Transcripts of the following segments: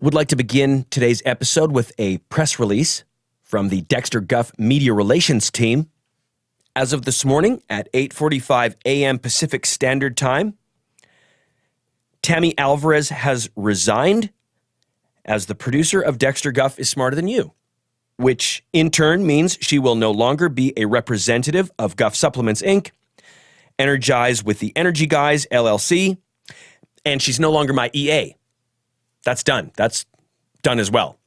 Would like to begin today's episode with a press release from the Dexter Guff Media Relations team. As of this morning at 8:45 a.m. Pacific Standard Time, Tammy Alvarez has resigned as the producer of Dexter Guff is Smarter Than You, which in turn means she will no longer be a representative of Guff Supplements, Inc., Energize with the Energy Guys, LLC, and she's no longer my EA. That's done. That's done as well.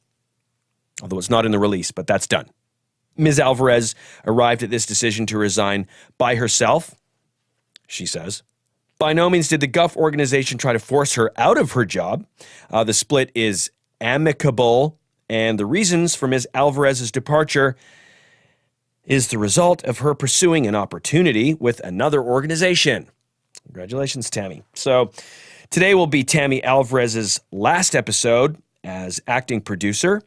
Although it's not in the release, but that's done. Ms. Alvarez arrived at this decision to resign by herself, she says. By no means did the Guff organization try to force her out of her job. The split is amicable, and the reasons for Ms. Alvarez's departure is the result of her pursuing an opportunity with another organization. Congratulations, Tammy. So today will be Tammy Alvarez's last episode as acting producer.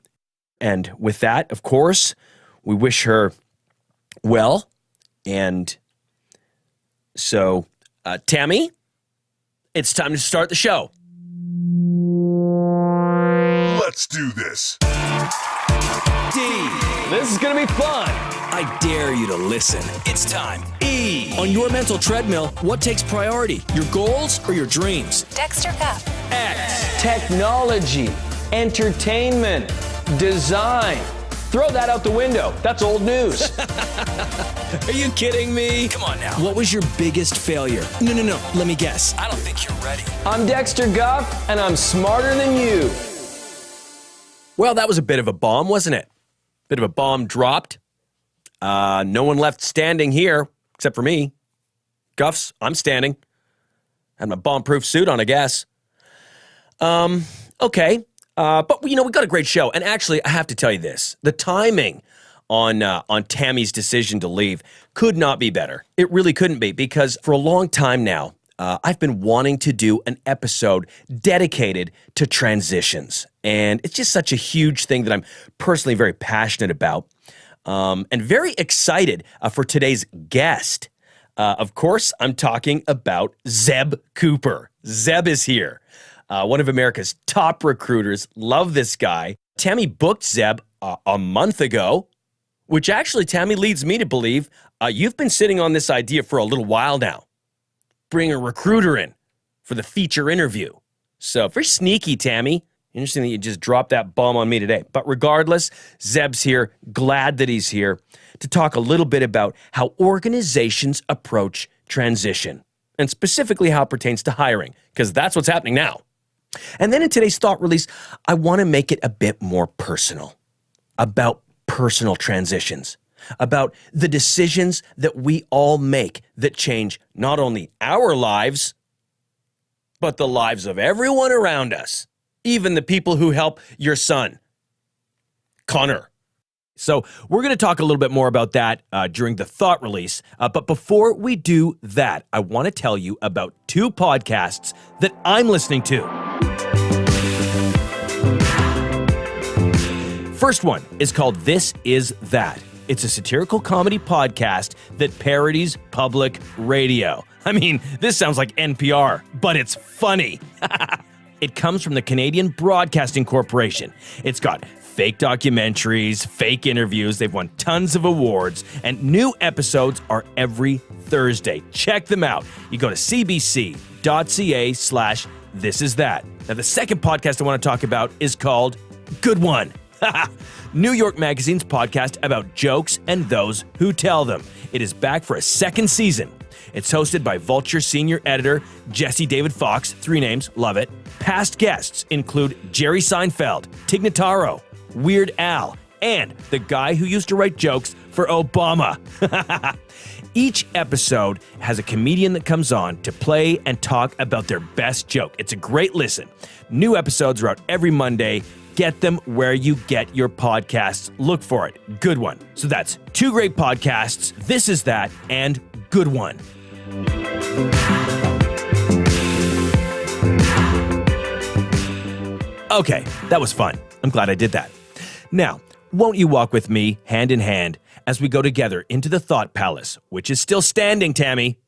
And with that, of course, we wish her well. And so, Tammy, it's time to start the show. Let's do this. D. This is going to be fun. I dare you to listen. It's time. E. On your mental treadmill, what takes priority? Your goals or your dreams? Dexter Guff. X. Technology, entertainment, design. Throw that out the window. That's old news. Are you kidding me? Come on now. What was your biggest failure? No. Let me guess. I don't think you're ready. I'm Dexter Guff, and I'm smarter than you. Well, that was a bit of a bomb, wasn't it? Bit of a bomb dropped. No one left standing here, except for me. Guff's, I'm standing. Had my bomb-proof suit on, I guess. Okay. But, we got a great show. And actually, I have to tell you this. The timing on Tammy's decision to leave could not be better. It really couldn't be, because for a long time now, I've been wanting to do an episode dedicated to transitions. And it's just such a huge thing that I'm personally very passionate about. And very excited for today's guest. Of course, I'm talking about Zeb Cooper. Zeb is here. One of America's top recruiters. Love this guy. Tammy booked Zeb a month ago, which actually, Tammy, leads me to believe you've been sitting on this idea for a little while now. Bring a recruiter in for the feature interview. So very sneaky, Tammy. Interesting that you just dropped that bomb on me today. But regardless, Zeb's here. Glad that he's here to talk a little bit about how organizations approach transition, and specifically how it pertains to hiring, because that's what's happening now. And then in today's thought release, I want to make it a bit more personal, about personal transitions, about the decisions that we all make that change not only our lives, but the lives of everyone around us. Even the people who help your son, Connor. So we're going to talk a little bit more about that during the thought release. But before we do that, I want to tell you about two podcasts that I'm listening to. First one is called This Is That. It's a satirical comedy podcast that parodies public radio. I mean, this sounds like NPR, but it's funny. It comes from the Canadian Broadcasting Corporation. It's got fake documentaries, fake interviews. They've won tons of awards, and new episodes are every Thursday. Check them out. You go to cbc.ca/thisisthat. Now, the second podcast I want to talk about is called Good One. New York Magazine's podcast about jokes and those who tell them. It is back for a second season. It's hosted by Vulture senior editor Jesse David Fox, 3 names, love it. Past guests include Jerry Seinfeld, Tig Notaro, Weird Al, and the guy who used to write jokes for Obama. Each episode has a comedian that comes on to play and talk about their best joke. It's a great listen. New episodes are out every Monday. Get them where you get your podcasts. Look for it. Good One. So that's 2 great podcasts. This Is That and Good One. Okay, that was fun. I'm glad I did that. Now, won't you walk with me hand in hand as we go together into the Thought Palace, which is still standing, Tammy.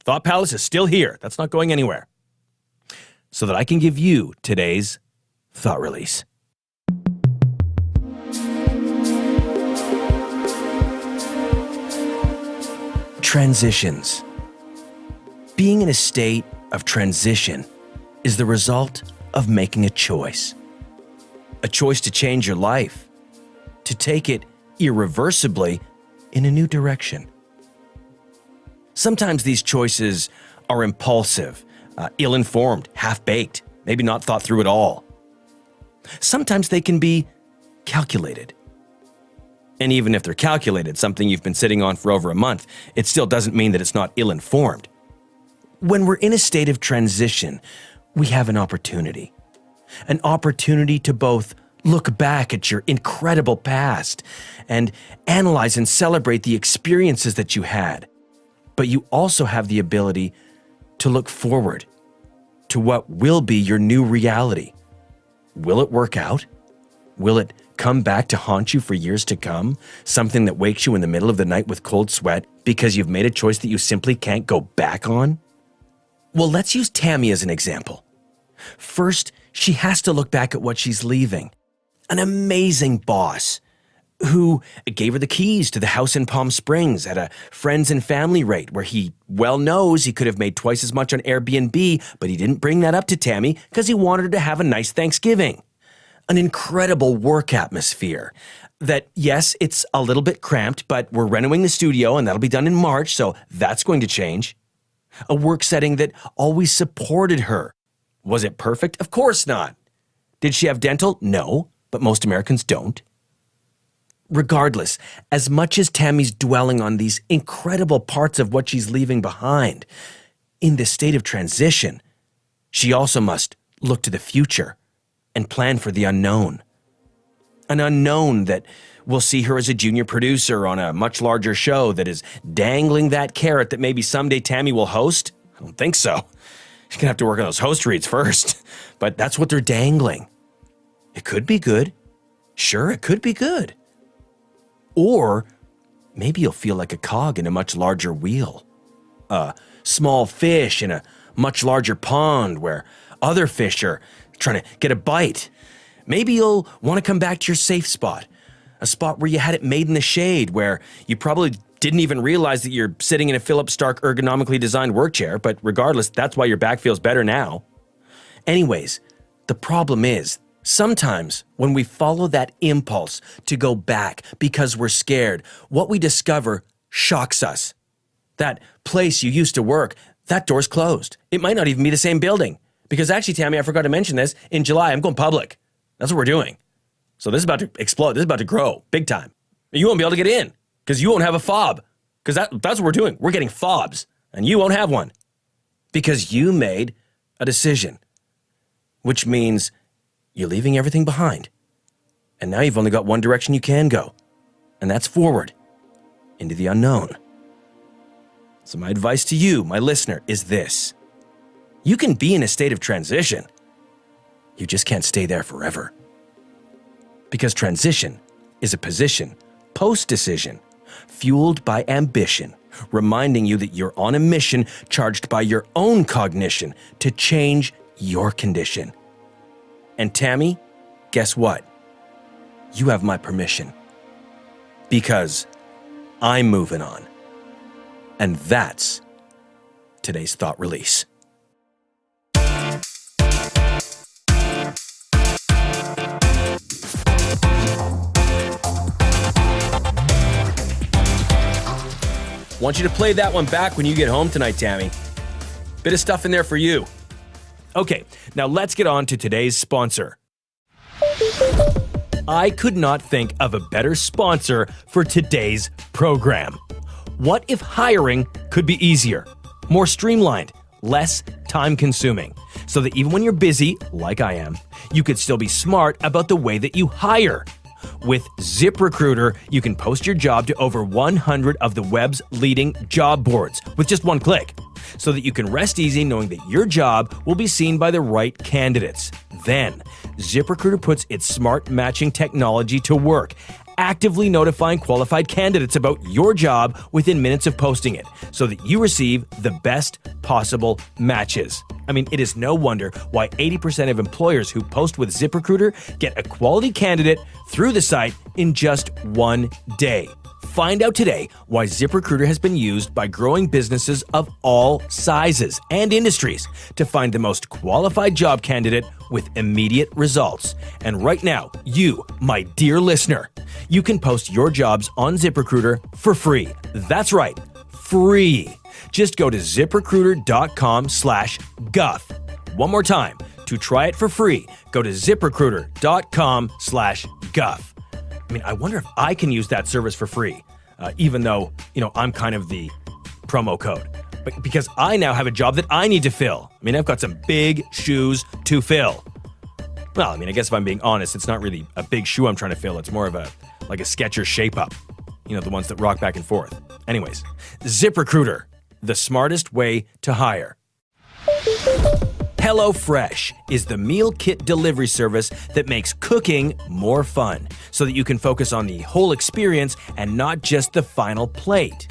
Thought Palace is still here. That's not going anywhere. So that I can give you today's thought release. Transitions. Being in a state of transition is the result of making a choice. A choice to change your life, to take it irreversibly in a new direction. Sometimes these choices are impulsive, ill-informed, half-baked, maybe not thought through at all. Sometimes they can be calculated. And even if they're calculated, something you've been sitting on for over a month, it still doesn't mean that it's not ill-informed. When we're in a state of transition, we have an opportunity to both look back at your incredible past and analyze and celebrate the experiences that you had. But you also have the ability to look forward to what will be your new reality. Will it work out? Will it come back to haunt you for years to come? Something that wakes you in the middle of the night with cold sweat because you've made a choice that you simply can't go back on? Well, let's use Tammy as an example. First, she has to look back at what she's leaving. An amazing boss who gave her the keys to the house in Palm Springs at a friends and family rate where he well knows he could have made twice as much on Airbnb, but he didn't bring that up to Tammy because he wanted her to have a nice Thanksgiving. An incredible work atmosphere that, yes, it's a little bit cramped, but we're renovating the studio and that'll be done in March, so that's going to change. A work setting that always supported her. Was it perfect? Of course not. Did she have dental? No, but most Americans don't. Regardless, as much as Tammy's dwelling on these incredible parts of what she's leaving behind, in this state of transition, she also must look to the future and plan for the unknown. An unknown that will see her as a junior producer on a much larger show that is dangling that carrot that maybe someday Tammy will host? I don't think so. She's gonna have to work on those host reads first, but that's what they're dangling. It could be good. Sure, it could be good. Or maybe you'll feel like a cog in a much larger wheel. A small fish in a much larger pond where other fish are trying to get a bite. Maybe you'll want to come back to your safe spot, a spot where you had it made in the shade, where you probably didn't even realize that you're sitting in a Philip Stark ergonomically designed work chair, but regardless, that's why your back feels better now. Anyways, the problem is, sometimes when we follow that impulse to go back because we're scared, what we discover shocks us. That place you used to work, that door's closed. It might not even be the same building. Because actually, Tammy, I forgot to mention this, in July, I'm going public. That's what we're doing. So this is about to explode. This is about to grow big time. You won't be able to get in because you won't have a fob. Because that's what we're doing. We're getting fobs and you won't have one because you made a decision, which means you're leaving everything behind. And now you've only got one direction you can go, and that's forward into the unknown. So my advice to you, my listener, is this. You can be in a state of transition. You just can't stay there forever. Because transition is a position, post-decision, fueled by ambition, reminding you that you're on a mission charged by your own cognition to change your condition. And Tammy, guess what? You have my permission. Because I'm moving on. And that's today's thought release. Want you to play that one back when you get home tonight, Tammy. Bit of stuff in there for you. Okay, now let's get on to today's sponsor. I could not think of a better sponsor for today's program. What if hiring could be easier, more streamlined, less time-consuming, so that even when you're busy, like I am, you could still be smart about the way that you hire? With ZipRecruiter, you can post your job to over 100 of the web's leading job boards with just one click, so that you can rest easy knowing that your job will be seen by the right candidates. Then, ZipRecruiter puts its smart matching technology to work, actively notifying qualified candidates about your job within minutes of posting it, so that you receive the best possible matches. I mean, it is no wonder why 80% of employers who post with ZipRecruiter get a quality candidate through the site in just one day. Find out today why ZipRecruiter has been used by growing businesses of all sizes and industries to find the most qualified job candidate with immediate results. And right now, you, my dear listener, you can post your jobs on ZipRecruiter for free. That's right, free. Just go to ZipRecruiter.com/Guff. One more time, to try it for free, go to ZipRecruiter.com/Guff. I mean, I wonder if I can use that service for free, even though, I'm kind of the promo code. But because I now have a job that I need to fill. I mean, I've got some big shoes to fill. Well, I mean, I guess if I'm being honest, it's not really a big shoe I'm trying to fill. It's more of a Skechers shape-up. The ones that rock back and forth. Anyways, ZipRecruiter, the smartest way to hire. HelloFresh is the meal kit delivery service that makes cooking more fun so that you can focus on the whole experience and not just the final plate.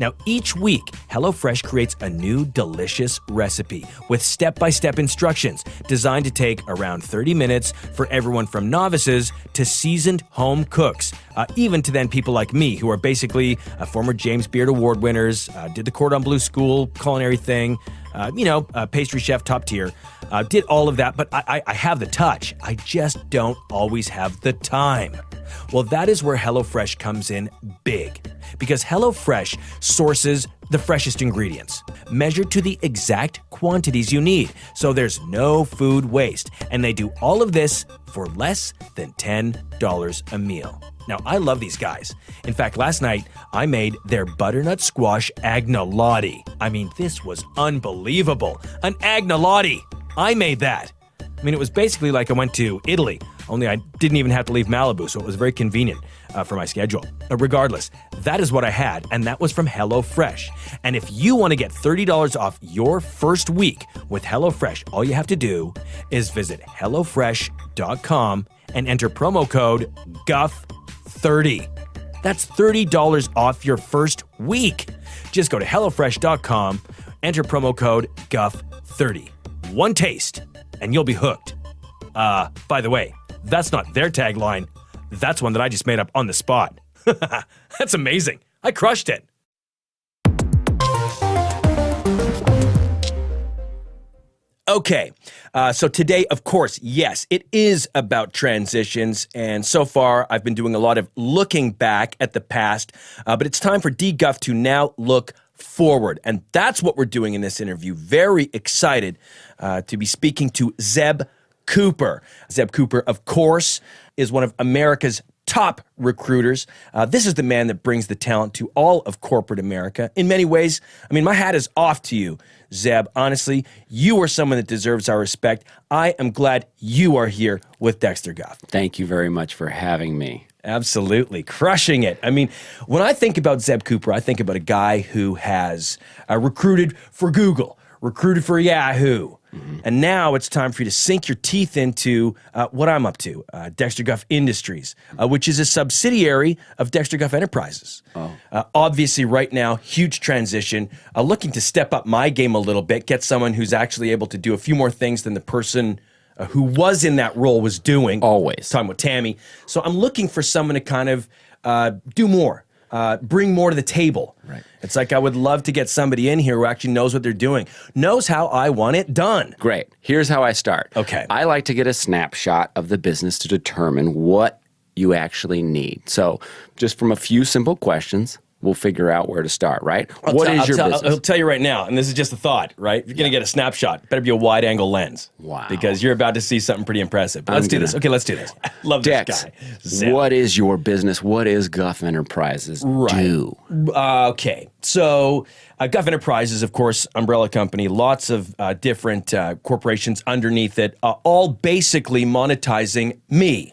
Now, each week, HelloFresh creates a new delicious recipe with step-by-step instructions designed to take around 30 minutes for everyone from novices to seasoned home cooks, even to then people like me who are basically former James Beard Award winners, did the Cordon Bleu School culinary thing, pastry chef top tier, did all of that, but I have the touch. I just don't always have the time. Well, that is where HelloFresh comes in big. Because HelloFresh sources the freshest ingredients, measured to the exact quantities you need, so there's no food waste. And they do all of this for less than $10 a meal. Now, I love these guys. In fact, last night, I made their butternut squash agnolotti. I mean, this was unbelievable. An agnolotti. I made that. I mean, it was basically like I went to Italy, only I didn't even have to leave Malibu, so it was very convenient for my schedule. Regardless, that is what I had, and that was from HelloFresh. And if you want to get $30 off your first week with HelloFresh, all you have to do is visit HelloFresh.com and enter promo code GUFF30. That's $30 off your first week. Just go to HelloFresh.com, enter promo code GUFF30. One taste, and you'll be hooked. By the way, that's not their tagline. That's one that I just made up on the spot. That's amazing. I crushed it. Okay, so today, of course, yes, it is about transitions, and so far I've been doing a lot of looking back at the past, but it's time for D. Guff to now look forward, and that's what we're doing in this interview. Very excited to be speaking to Zeb Cooper. Zeb Cooper, of course, is one of America's top recruiters. This is the man that brings the talent to all of corporate America. In many ways, I mean, my hat is off to you, Zeb. Honestly, you are someone that deserves our respect. I am glad you are here with Dexter Guff. Thank you very much for having me. Absolutely. Crushing it. I mean, when I think about Zeb Cooper, I think about a guy who has recruited for Google, recruited for Yahoo, and now it's time for you to sink your teeth into what I'm up to, Dexter Guff Industries, which is a subsidiary of Dexter Guff Enterprises. Obviously, right now, huge transition, looking to step up my game a little bit, get someone who's actually able to do a few more things than the person who was in that role was doing. Always. Talking with Tammy. So I'm looking for someone to kind of do more, bring more to the table. Right. It's like I would love to get somebody in here who actually knows what they're doing, knows how I want it done. Great. Here's how I start. Okay. I like to get a snapshot of the business to determine what you actually need. So just from a few simple questions, we'll figure out where to start, right? What is your business? I'll tell you right now, and this is just a thought, right? If you're going to get a snapshot, better be a wide-angle lens. Wow. Because you're about to see something pretty impressive. But let's do this. Okay, let's do this. Love Dex, this guy. Zeb. what is your business? What is Guff Enterprises do? Okay, so Guff Enterprises, of course, umbrella company, lots of different corporations underneath it, all basically monetizing me,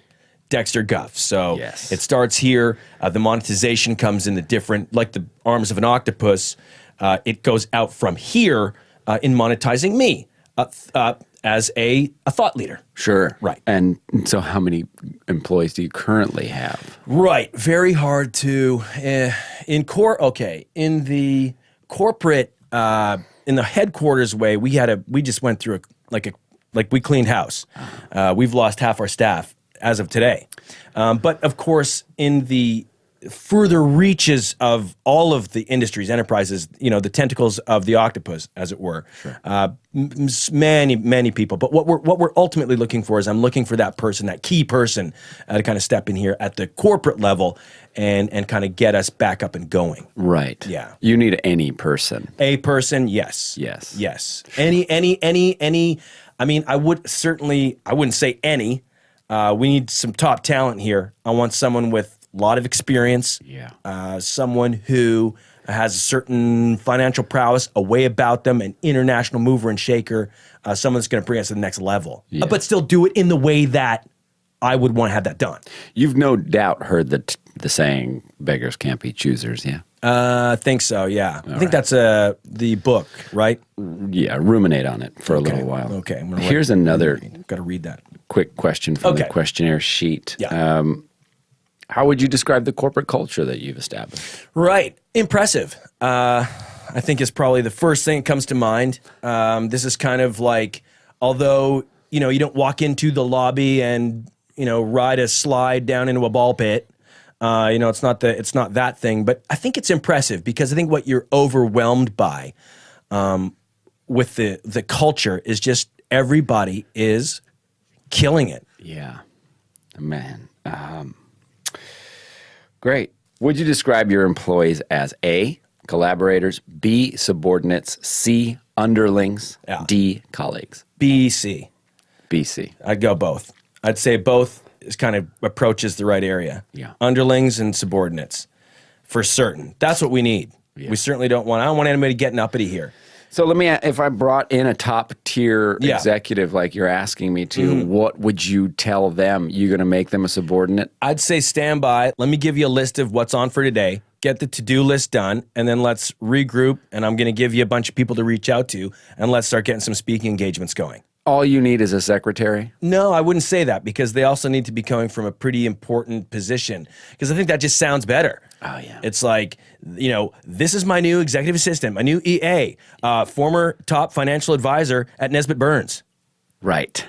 Dexter Guff. So Yes. It starts here. The monetization comes in the different, like the arms of an octopus. It goes out from here in monetizing me as a thought leader. Sure. Right. And so how many employees do you currently have? Right. Very hard to in the corporate in the headquarters way, we just went through like we cleaned house. We've lost half our staff as of today. But of course, in the further reaches of all of the industries, enterprises, the tentacles of the octopus, as it were, many people. But what we're ultimately looking for is I'm looking for that person, that key person, to kind of step in here at the corporate level and kind of get us back up and going. Right. Yeah. You need any person. A person, yes. Yes. Yes. Any. I mean, I wouldn't say any. We need some top talent here. I want someone with a lot of experience. Yeah. Someone who has a certain financial prowess, a way about them, an international mover and shaker, someone that's going to bring us to the next level. Yeah. But still do it in the way that I would want to have that done. You've no doubt heard the saying, beggars can't be choosers, yeah? I think so, yeah. I think that's the book, right? Yeah, ruminate on it for a little while. Okay. Here's another got to read that. quick question from the questionnaire sheet. Yeah. How would you describe the corporate culture that you've established? Right. Impressive. I think is probably the first thing that comes to mind. This is kind of like, although, you don't walk into the lobby and, ride a slide down into a ball pit. It's not that thing, but I think it's impressive because I think what you're overwhelmed by with the culture is just everybody is killing it. Yeah. Man. Great. Would you describe your employees as A, collaborators, B, subordinates, C, underlings, D, colleagues? BC. BC. I'd go both. I'd say both is kind of approaches the right area. Yeah. Underlings and subordinates, for certain. That's what we need. Yeah. We certainly I don't want anybody getting uppity here. So let me, if I brought in a top tier executive like you're asking me to, what would you tell them? You going to make them a subordinate? I'd say stand by. Let me give you a list of what's on for today. Get the to-do list done, and then let's regroup, and I'm going to give you a bunch of people to reach out to, and let's start getting some speaking engagements going. All you need is a secretary? No, I wouldn't say that because they also need to be coming from a pretty important position because I think that just sounds better. Oh, yeah. It's like, this is my new executive assistant, my new EA, former top financial advisor at Nesbitt Burns. Right.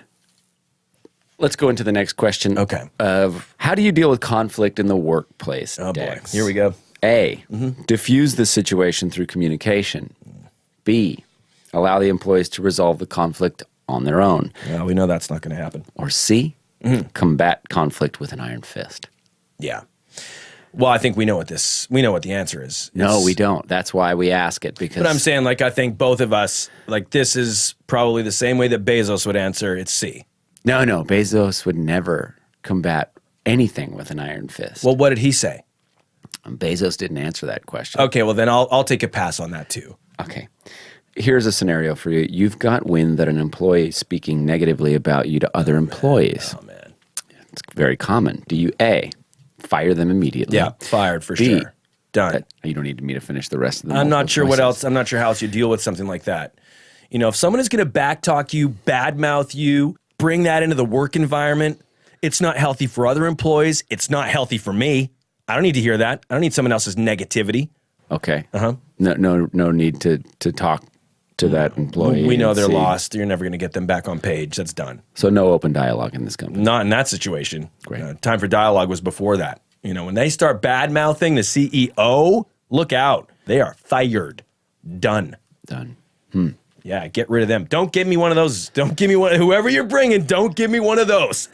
Let's go into the next question. Okay. Of how do you deal with conflict in the workplace, Oh, Dex? boy. Here we go. A, diffuse the situation through communication. B, allow the employees to resolve the conflict on their own. Well, we know that's not going to happen. Or C, combat conflict with an iron fist. Yeah. Well, I think we know what the answer is. No, we don't. That's why we ask it because. But I'm saying, I think both of us, this is probably the same way that Bezos would answer. It's C. No, Bezos would never combat anything with an iron fist. Well, what did he say? Bezos didn't answer that question. Okay, well then I'll take a pass on that too. Okay. Here's a scenario for you. You've got wind that an employee is speaking negatively about you to other employees. Oh man. It's very common. Do you A, fire them immediately? Yeah, fired for B, sure. Done. You don't need me to finish the rest of the I'm not multiple sure what choices. else. I'm not sure how else you deal with something like that. If someone is going to backtalk you, badmouth you, bring that into the work environment, it's not healthy for other employees. It's not healthy for me. I don't need to hear that. I don't need someone else's negativity. Okay. No need to talk to that employee. We know and they're see. lost. You're never going to get them back on page. That's done. So no open dialogue in this company. Not in that situation. Great. Time for dialogue was before that. When they start bad-mouthing the CEO, look out. They are fired. Done. Yeah, get rid of them. Don't give me one of those. Don't give me one. Whoever you're bringing, don't give me one of those.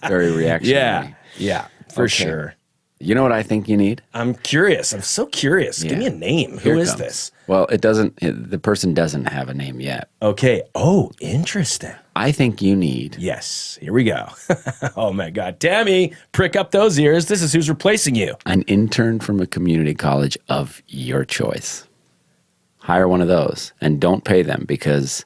Very reactionary. Yeah, for Okay. sure. You know what I think you need? I'm curious. I'm so curious. Give me a name. Here Who it is comes. this? Well, the person doesn't have a name yet. Okay. Oh, interesting. I think you need Yes. Here we go. Oh, my God. Tammy, prick up those ears. This is who's replacing you. an intern from a community college of your choice. Hire one of those and don't pay them because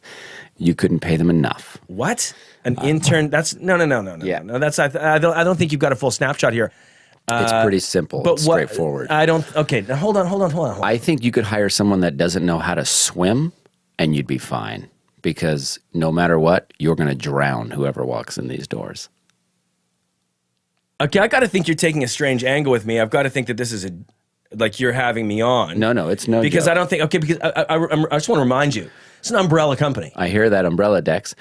you couldn't pay them enough. What? An intern? That's no. Yeah. No, that's I don't think you've got a full snapshot here. It's pretty simple. But It's straightforward. I don't. Okay. Now hold on. I think you could hire someone that doesn't know how to swim and you'd be fine because no matter what, you're going to drown whoever walks in these doors. Okay, I got to think you're taking a strange angle with me. I've got to think that this is like you're having me on. No, it's no Because joke. I don't think, okay, because I just want to remind you, it's an umbrella company. I hear that umbrella, Dex.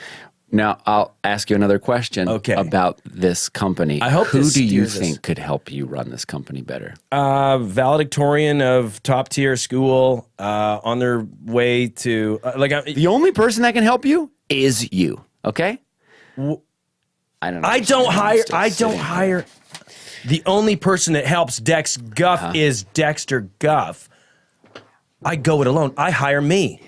Now, I'll ask you another question about this company. I hope Who this do you steers us. think could help you run this company better? Valedictorian of top tier school, on their way to, The only person that can help you is you, okay? I don't know. I don't hire. The only person that helps Dex Guff is Dexter Guff. I go it alone. I hire me.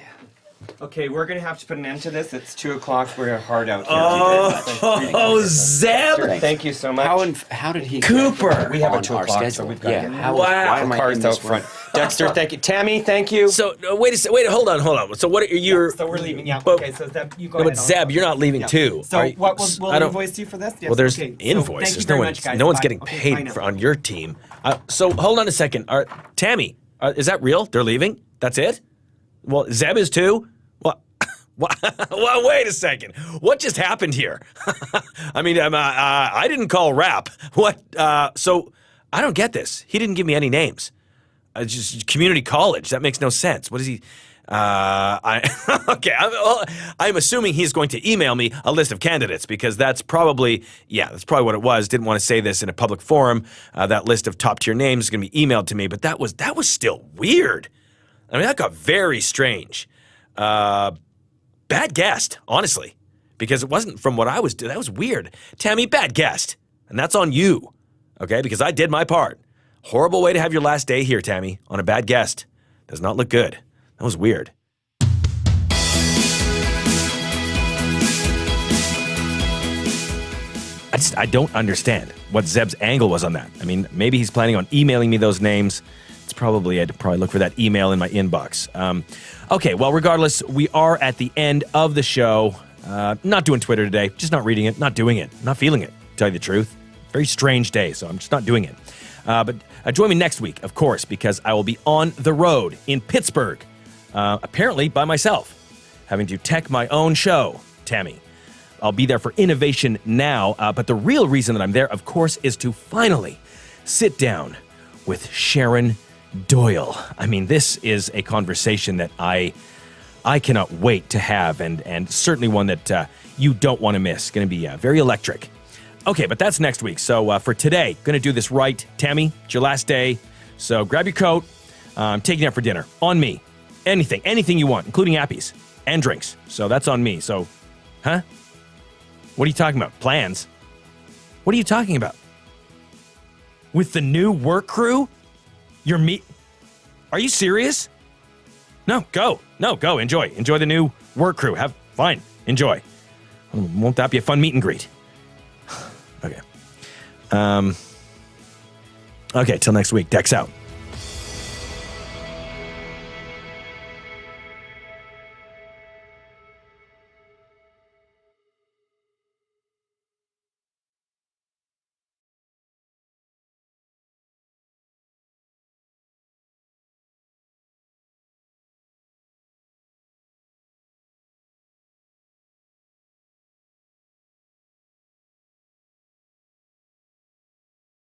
Okay, we're gonna have to put an end to this. It's 2:00. We're hard out here. Oh, Zeb Thank you so much. How did he Cooper. We have a on 2 our o'clock, schedule? so we've got to get Wow. Why am I cars in out this front. Dexter, thank you. Tammy, thank you. So wait, hold on. So what are you? So we're leaving. Yeah. But, Okay. So Zeb, you go no, ahead. but Zeb, you're not leaving too. So Are you- what we'll I don't- invoice you for this? Yes, Well, there's okay. So invoices. thank you very much, guys. No one's Bye. getting Okay, bye paid now. on your team. So hold on a second. Tammy, is that real? They're leaving? That's it? Well, Zeb is too? What? Well, wait a second. What just happened here? I mean, I didn't call rap. What? So I don't get this. He didn't give me any names. Just community college. That makes no sense. What is he? Okay. I'm assuming he's going to email me a list of candidates because that's probably what it was. Didn't want to say this in a public forum. That list of top tier names is going to be emailed to me, but that was still weird. I mean, that got very strange. Bad guest, honestly, because it wasn't from what I was doing. That was weird. Tammy, bad guest. And that's on you, okay? Because I did my part. Horrible way to have your last day here, Tammy, on a bad guest. Does not look good. That was weird. I don't understand what Zeb's angle was on that. I mean, maybe he's planning on emailing me those names. I'd probably look for that email in my inbox. Okay, well, regardless, we are at the end of the show. Not doing Twitter today. Just not reading it. Not doing it. Not feeling it, to tell you the truth. Very strange day, so I'm just not doing it. But join me next week, of course, because I will be on the road in Pittsburgh, apparently by myself, having to tech my own show, Tammy. I'll be there for Innovation Now, but the real reason that I'm there, of course, is to finally sit down with Sharon Doyle. I mean, this is a conversation that I cannot wait to have, and certainly one that you don't want to miss. It's going to be very electric. Okay, but that's next week. So for today, going to do this right. Tammy, it's your last day, so grab your coat. I'm taking you out for dinner. On me. Anything you want, including appies and drinks. So that's on me. So, huh? What are you talking about? Plans? What are you talking about? With the new work crew? Are you serious? No, go. Enjoy the new work crew. Have fun. Enjoy. Won't that be a fun meet and greet? Okay. Okay, till next week. Dex out.